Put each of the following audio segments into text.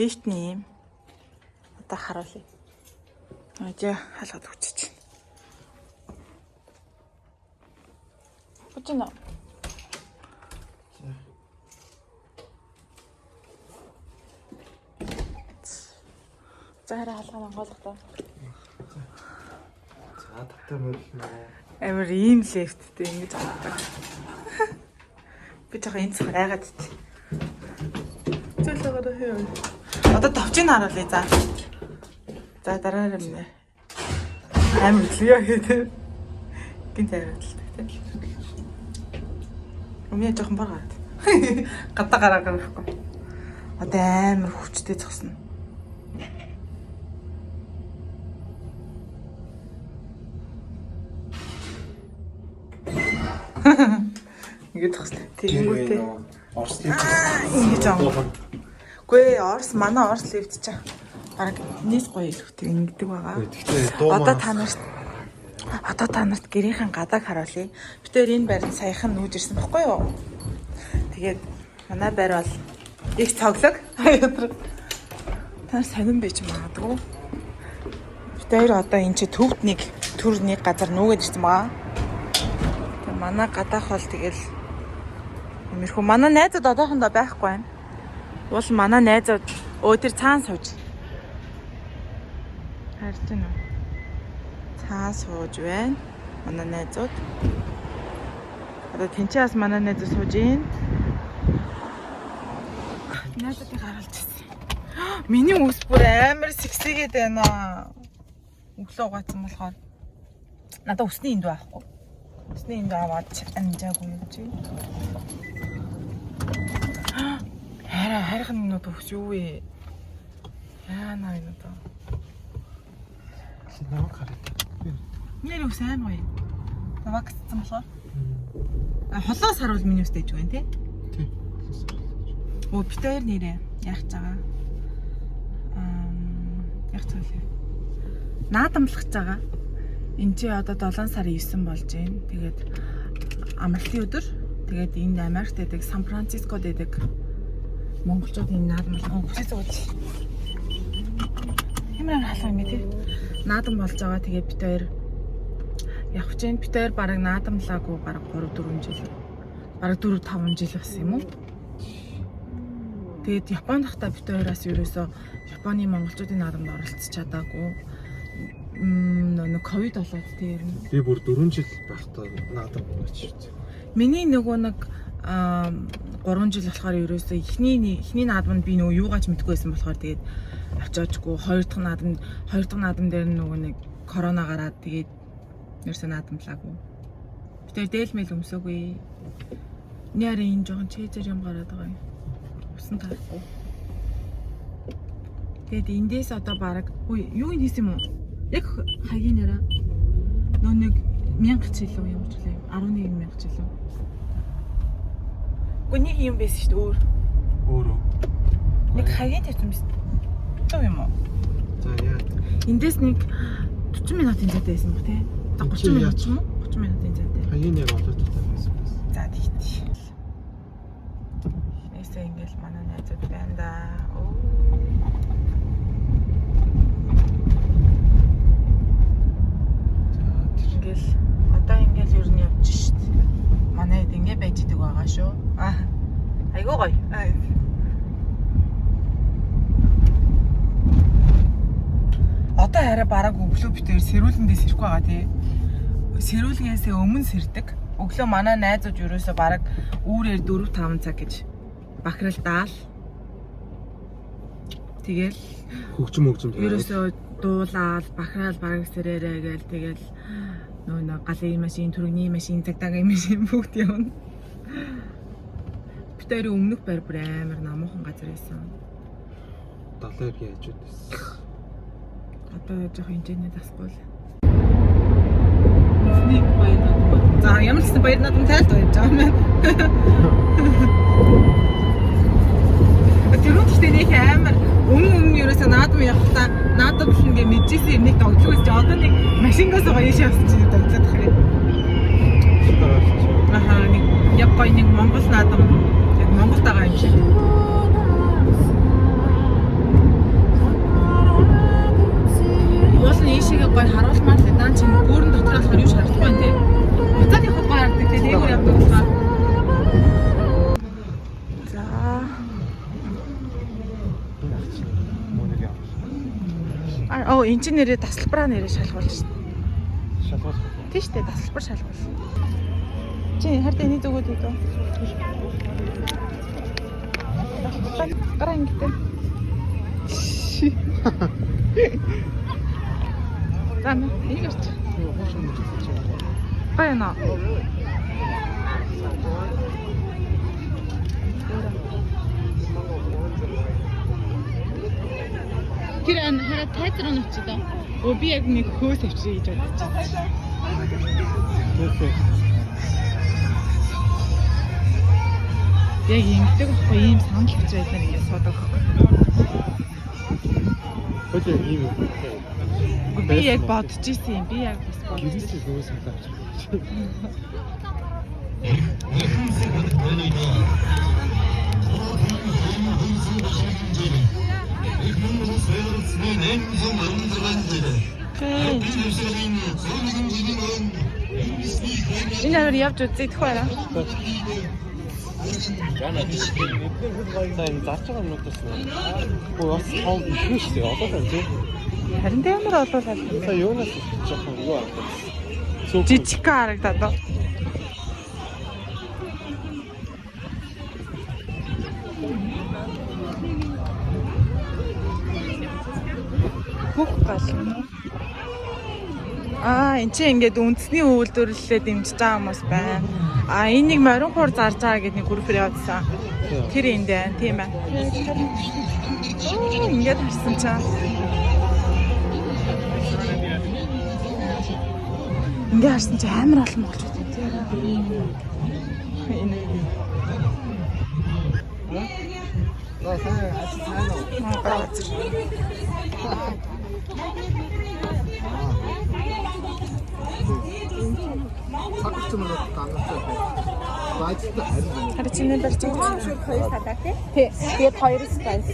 лифтний юм. Одоо харуулъя. Ажаа хаалгаад өгчөж байна. Почино. Захара хаалгаа ангаалгатаа. За тавтай мөрөлнө. Амар ийм лифттэй ингэж авдаг. Би жоохон энэ цаг айгаад ич. Зөвлөгөөрөө хийв. Одоо товчийг харуулъя за. За дараа нь амар лиа гэдэг. Гинт хариултдаг тийм. Өмнө жоохон бар гараад. Гадаа гараа гарахгүй. Одоо амар хүчтэй зогсно. Ингээд зогстой. Тэгэнгүүтээ. Орс лифт. Ингэж аа. Гүй Орс манай Орс лифт чаа. Бараг нийс гоё илүүтэй ингэдэг байгаа. Гэхдээ дуу Одоо та нарт гэрийнхэн гадааг харуулъя. Бид тэр энэ байранд саяхан нүүж ирсэн баггүй юу? Тэгээд манай байр бол их цоглог. Та сонирн байж магадгүй. Бид тэр одоо энэ чи төвд нэг газар нүүгээд ирсэн байгаа. Тэгээд манай гадаах бол тэгэл юмэрхүү манай найзууд одоохондоо байхгүй байна. Уул манай найзууд тэр цаан сууж. Харж байна уу? Цаан сууж байна. Манай найзууд. Одоо тэнцээс манай найзууд сууж байна. Найзуудыг харуулчихсан. Миний үс бүр амар сексигээд байна. Өглөө угаацсан болохоор надад үсний энд байхгүй. Үсний энд аваад амжаагүй юм чи. Харин нүд өвс юу вэ? Яана энэ одоо. Намайг хараад. Нэр өвс айн гоё. Тавагцсан болохоор. Холоос харуул миний үстэй гэж байна тий? Тий. Оо бит хоёр нэрээ яах гэж байгаа. Яах гэж вэ? Наадамлах гэж байгаа. Энд чи одоо 7 сарын 9 болж байна. Тэгээд амралтын өдөр. Тэгээд энд Америкт байдаг, Сан Францискод байдаг. Монголчууд энэ наадамлах хүсэж байгаа. Хэмээр халах юм тий? Наадам болж байгаа. Тэгээд бит хоёр явах чинь бит хоёр бараг наадамлаагүй бараг 3-4 жил. Бараг 4-5 жил бас юм уу? Тэгээд Японд хахта бит хоёроос ерөөсөө Японы монголчуудын наадамд оролцож чадаагүй. Нэг ковид болоод тэр нь. Би бүр 4 жил байхдаа наадам болооч шүү. Миний нөгөө нэг 3 жил болохоор ерөөсөө эхний наадамд би нөгөө юугаач мэдгүй байсан болохоор тэгээд очиочгүй хоёр дахь наадам дээр нөгөө нэг корона гараад тэгээд ерөөсөө наадамлаагүй. Би тэр дээлмэл өмсөөгүй. Нэрээ энэ жоохон чэзэр юм гараад байгаа юм. Усан таахгүй. Тэгээд эндээс одоо бараг юу хийсэн юм уу? Яг хагийн нэраа нөө нэг 1000 жилөө юм ч үлээ 11,000 жилөө. Гүний юм байсан шүү дээ Өөрөө. Нэг хагийн тавьсан биз. Тоо юм уу? За яа. Эндээс нэг 40 минутын зайтай байсан баг тий. 30 минут ч юм уу? 30 минутын зайтай. Хагийн яг олоод байсан. За тийт. Эсээ ингээл манай найзууд байна да. Ингээл одоо ингээл ер нь явж шít. Манайд ингээ байж идэг байгаа шүү. Айгуу гоё. Одоо хараа бараг өглөө битээр сэрүүлэндээс ирэхгүй байгаа тий. Сэрүүлгээс өмнө сэрдэг. Өглөө манай найзууд ерөөсөө бараг үүрээр 4-5 цаг гэж бахрал даал. Тэгэл хөгжим ерөөсөө дуулаад бахрал бараг сэрээрээ гээл тэгэл нөө галын машин, түргэний машин, цагдаагийн машин бүгд явна. Бид хоёрын өмнөх байр бүр амар намуухан газар байсан. 70 яаж үдсэн. Одоо жоох хинжээний тасгүй л. Нэг баяр надад. За ямар ч гэсэн баяр надад тайлт байж байгаа юм. Тэр үстэй нэг амар өмнө ерөөсөө наадам явахдаа наадам л ингээ мэдчихсэн нэг догтлоо гэж одоо нэг машингаас гоё шавсан чинь догтлоод тах юм. Нэг яг гоё нэг Монгол наадам яг Монголд байгаа юм шиг. нь ийшээгээ гоё харуулмаар л дан чинь гүүрэн дотор болохоор юу шаардлагагүй юм те. Буцаад явах гоё харагддаг те. Дээгүүр явдаг болохоор. За. Оо энэ чинь нэрээ тасалбараа нэрээ шалгуулж шин. Шалгуулах. Тийм шүү дээ тасалбар шалгуул. Чи хард эний зүгүүд үү? Гараа ингэдэг. За энийг авч. Баяна. Тэр хараа тайзар нь очиод. Өө би яг нэг хөөс авчирээ гэж бодож байна. Яг ингэдэг байхгүй ийм санал гэж байдаг юм суудаг. Өдөр ийм. Би яг бодож ирсэн юм. Би яг бас бодож. Гэрээсээ нөөс авч. Энэ аваар явж үзэх байраа. За энэ зарж байгаа юмнуудаас нөө бас тоон их шүү дээ. Одоо л тийм. Харин ямар олуулаад. За юунаас жоохон юу аа. Жижиг харагдаад ба. Бүх гал. Эн чинь ингээд үндэсний үйлдвэрлэлээ дэмжиж байгаа хүмүүс байна. Энийг морин хуур зарж байгаа гэдэг нэг группээр явуулсан. Тэр энд байна, тийм байна. Ингээд харсан чам. Ингээд харсан чи амар олон болж байна тийм. Энэ. Харин чиний барьж байгаа шүү хоёр садаа тий. Тэгээд хоёр спайс.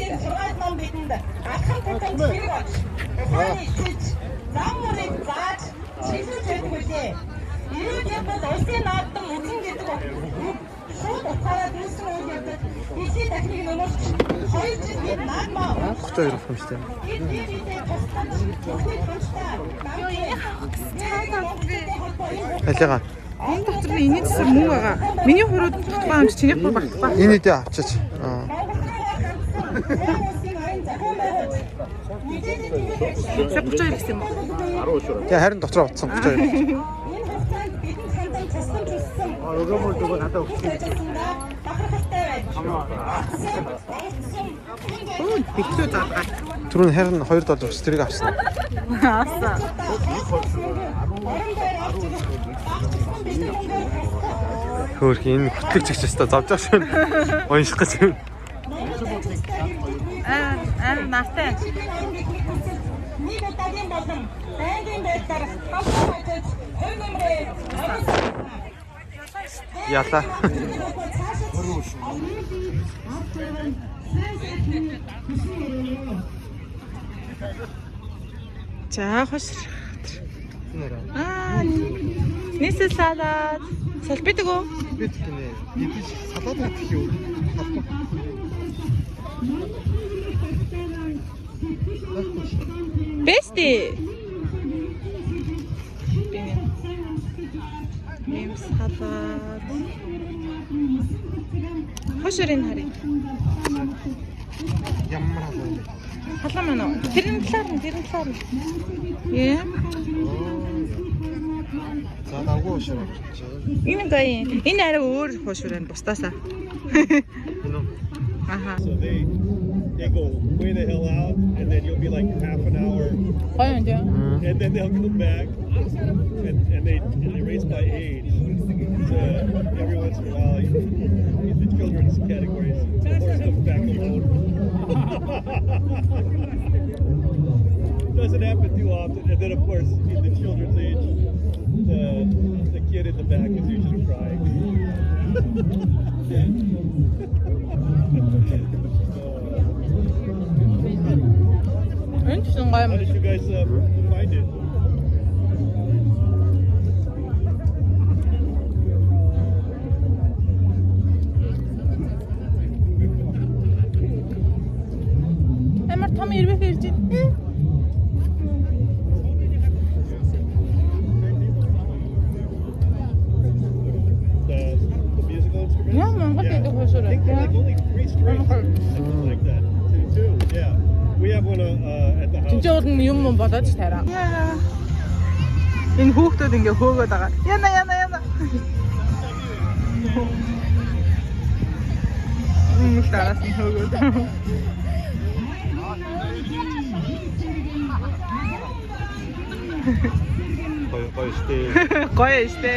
Хотоо ирэх юм шүү дээ. Алига. Энэ дотор би эний засар муу байгаа. Миний хурууд багтаа юм чи чиний хурууд багтаа. Энэ дэ авчаач. За 32 гэсэн юм уу? Тэгээ харин дотроо утсан 32. Өгөөмөр дөгөө надад өгсөн. Оо, битүү заагаа. Түрүүн харин $2 өгс тэрийг авсан. Аасаа. Хөөх энэ хөтлөгч гэж өстой зовж байгаа шүү. Унших гэж юм. Нартай. Нэг удаагийн болон байнгын байдлаар хамтдаа хувь нэмрээ Яла. За хош. Нийс салаад. Салбидаг уу? Бид гинэ. Бид салаад гэх юм. Бэсти. Ийм салаад. Хошрын харин. Ямар халуун. Халуун мөн үү? Тэрэн талаар нь. Яа. За дагуу уушаа. Энэ гоё. Энэ арай өөр хошрын бусдаасаа. Аха. So they go way the hell out, and then you'll be like half an hour, Гоё юм дээ. and then they'll come back, and they race by age. So every once in a while, in the children's categories, the horse comes back alone. Doesn't happen too often, and then of course in the children's age, the kid in the back is usually crying. Энэ ч гоё юм. How did you guys find did. Амар том ирвэх ирж байна. The musical instrument. Yeah, Монгол гэдэг I хуушур. think they're like only 3 strings, something like that. Two, yeah. We have one at the house. Тинчээ бол юм бодоод ч тараа. Энэ хүүхдүүд ингээ хөөгөөд байгаа. Яна. Мэл тараас нь хөөгөөд. Гоё штэ. Гоё штэ.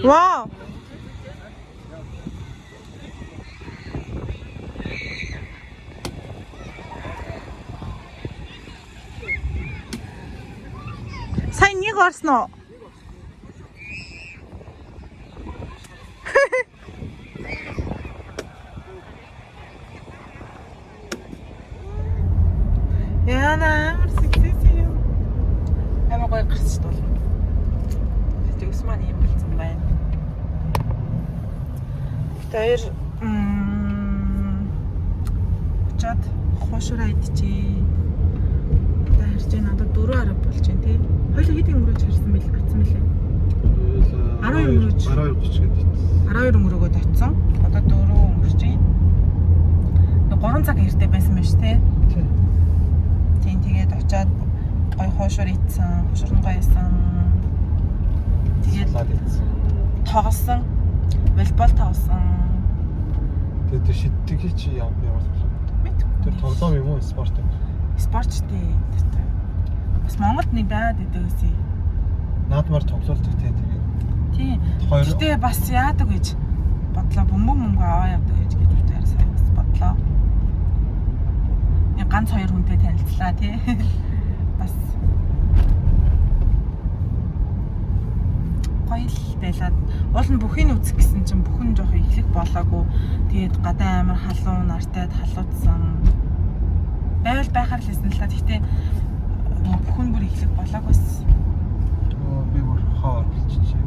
Wow. Сайн нэг орсон уу? Яна амар сексиси юм. Амар гоё гарч тул. Тэгс маань юм болсон байна. Тэр очоод хошуура идчихээ. Одоо харж байна. Одоо 4 арав болж байна тий. Хоёул хэдийн өнгөрөөж харсан байл атсан мэлээ. 12:30 гэдэг. 12 өнгөрөөгөөд очсон. Одоо 4 өнгөрч байна. 3 цаг хэртэй байсан байна шүү тий. Тийм тэгээд очоод гой хошуур идсэн, хошуур нь гоё исэн. Тэгээд тоглосон. Волейбол тоглосон. Тэгээд шиддэг чи ямар тэр тоглоом юм уу спорт юм? Спортчтэй. Бас Монголд нэг байгаад идэг гэсэн. Наадмаар тоглолдог тийм. Тийм. Хоёр Гэтэ бас яадаг гэж бодлоо. Бөмбөг аваа явдаг гэж үгээр сайн бас бодлоо. Нэг ганц 2 хүнтэй танилцлаа тий. Бас гоё л байлаад уул нь бүхийг үзэх гэсэн чинь бүхэн жоох ихлэх болоогүй. Тэгээд гадаа амар халуун нартай халуудсан. Байвал байхаар л хэлсэн л та. Гэхдээ бүхэн бүр ихлэх болоогүйс. би бүр хаа болчихжээ.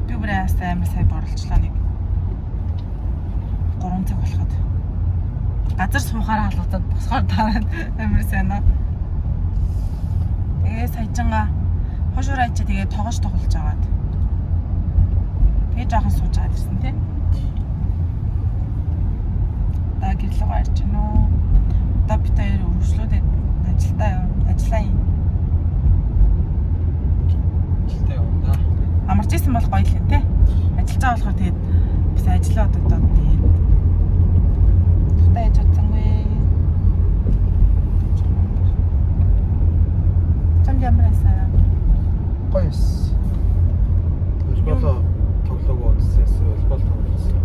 Би бүр амар сайн борлуулчлаа нэг 3 цаг болоход. Газар суухаараа халуудаад босгоор дараа амар сайн аа. Тэгээ саяжингаа хошуур айчаа тэгээ тоглож агаад. Тэгээ жоохон сууж аваад ирсэн тий. Та гэрлэг гарч гинөө. Одоо би таяр өргөжлөөд ажиллаа юм. амарч исэн бол гоё л юм те. Ажиллаж байгаа болохоор тэгээд бас ажиллаа одоо тэгээд тутаа яж чадсангүй. Чам ямарасаа. Гоёс. Волейбол тоглоог үзсэн, волейбол тоглосон.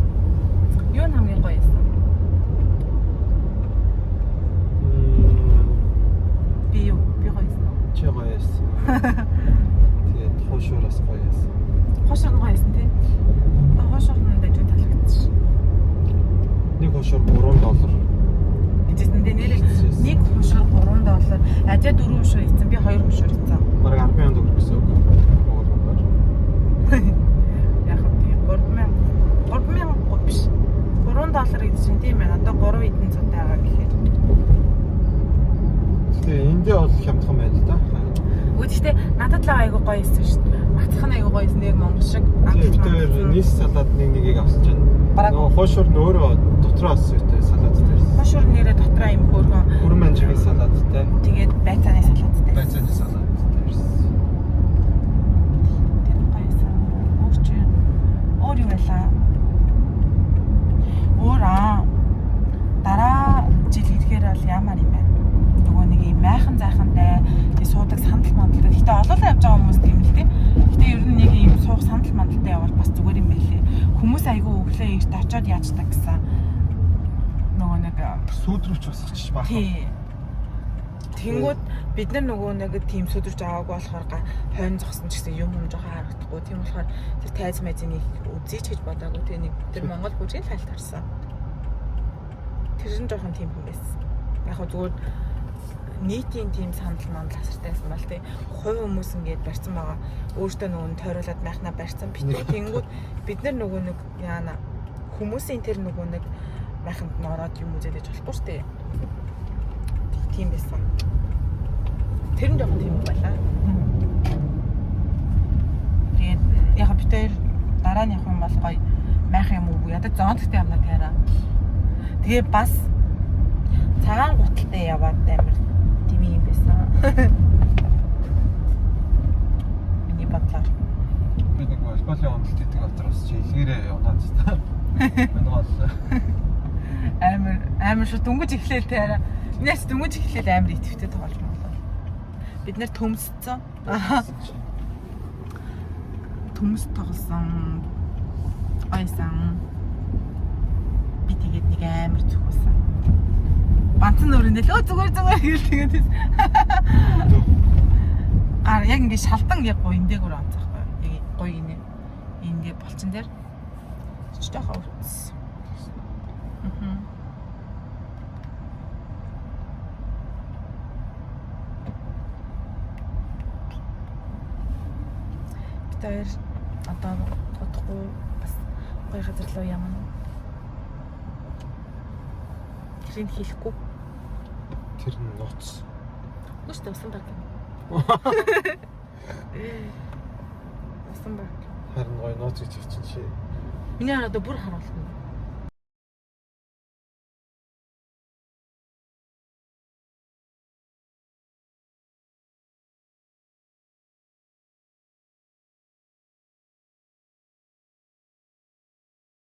Юу нь хамгийн гоё юм? Би гоё юм. Чи гоёс. Тэгээд хошуураас гоёс. Хошор нь гоё юм те. Хошор нь дэжүү таалагдчих. Нэг хошуур $3. Гэжсэндээ нэрээ нэг хошор $3. Ажаа 4 хошор ийцэн би 2 хошор ийцэн. Бараг 10,000 төгрөг гэсэн үг. Яг тийм 3,000 биш. $3 гэсэн тийм ээ. Одоо 3 хэдэн цутай байгаа гэхээр. Тэгээ эндээ бол хямдхан байна л да. Гэхдээ надад л айгуу гоё юмсан шүү дээ. Матах нь айгуу гоё юмсан яг монгол шиг. Тэр нийс салаад нэгийг авсан чинь нөгөө хошуур нь өөрөө дотроо авсан салаад дээр. Хошуур нэрээ дотроо юм хөөргөн. Хүрмэн чигийн салаадтай. Тэгээд байцааны салаадтай. Байцааны салаад дээрс. Тэр гоё юмсан. Өөр юу байлаа? Дараа жил ирэхээр бол ямар юм бэ? Нөгөө нэг юм майхан зайхантай тий суудаг сандал мандалтай. Гэтэ олоолаа явж байгаа хүмүүс тийм л тий. Гэтэ ер нь нэг юм суух сандал мандалтай явал бас зүгээр юм байлээ. Хүмүүс айгүй өглөө эрт очиод яачдаг гэсэн. Нөгөө нэг Сүүдрүүч босчих баг. тий. Тэнгүүд бид нар нөгөө нэг тийм сүдэрч аваагүй болохоор хойно зогсон ч гэсэн юм жоохон харагдахгүй. Тийм болохоор тэр тайз майзыг үзье ч гэж бодоагүй. Тэ нэг тэр Монгол бүжгийн тайлт харсан. Тэр нь жоохон тийм юм байсан. Яг хөө зүгээр нийтийн тийм сандал мандал асартайсан бол тий. Хувь хүмүүс ингээд барьсан байгаа. Өөртөө нөгөө тойруулаад майхнаа барьсан битүү. Тэнгүүд бид нар нөгөө нэг яана хүмүүсийн тэр нөгөө нэг майханд нь ороод юм үзээд болохгүй шүү дээ. Тийм байсан. Тэр нь жоохон тийм байлаа. Тэгээд яг битээр дараа нь явах юм бол гоё майх юм уу ядаж зоонттой юмнаа тэраа. Тэгээ бас цагаан гуталтай яваад амар тийм юм байсан. Миний бодлоор. Би нэг волейболын хөндлөлт гэдэг авторс чи илгээрээ унаад та. Манайгаас Амар шүү дүнгэж эхлээл тэраа. Нээс дүнгэж эхлээл амар итгэвтэй тоглож байна. Бид нэр төмсцэн. Төмс тоглосон. Ойсан. Би тэгээд нэг амар зүгсэн. Бантан өрөндөө л зүгээр гэл тэгээд. Яг ингэ шалтан яг гоё эндэгөр онцохгүй. Яг гоё гинэ. Ингээ болчин дээр ч жоохон өвс. Тэр одоо бодохгүй бас гоё газар руу ямаа. Тэрийг хийхгүй. тэр нь нууц. Үгүй дээ усан баг. Усан баг. Харин гоё нууц гэж чинь чи. Миний хараад бүр харуулна.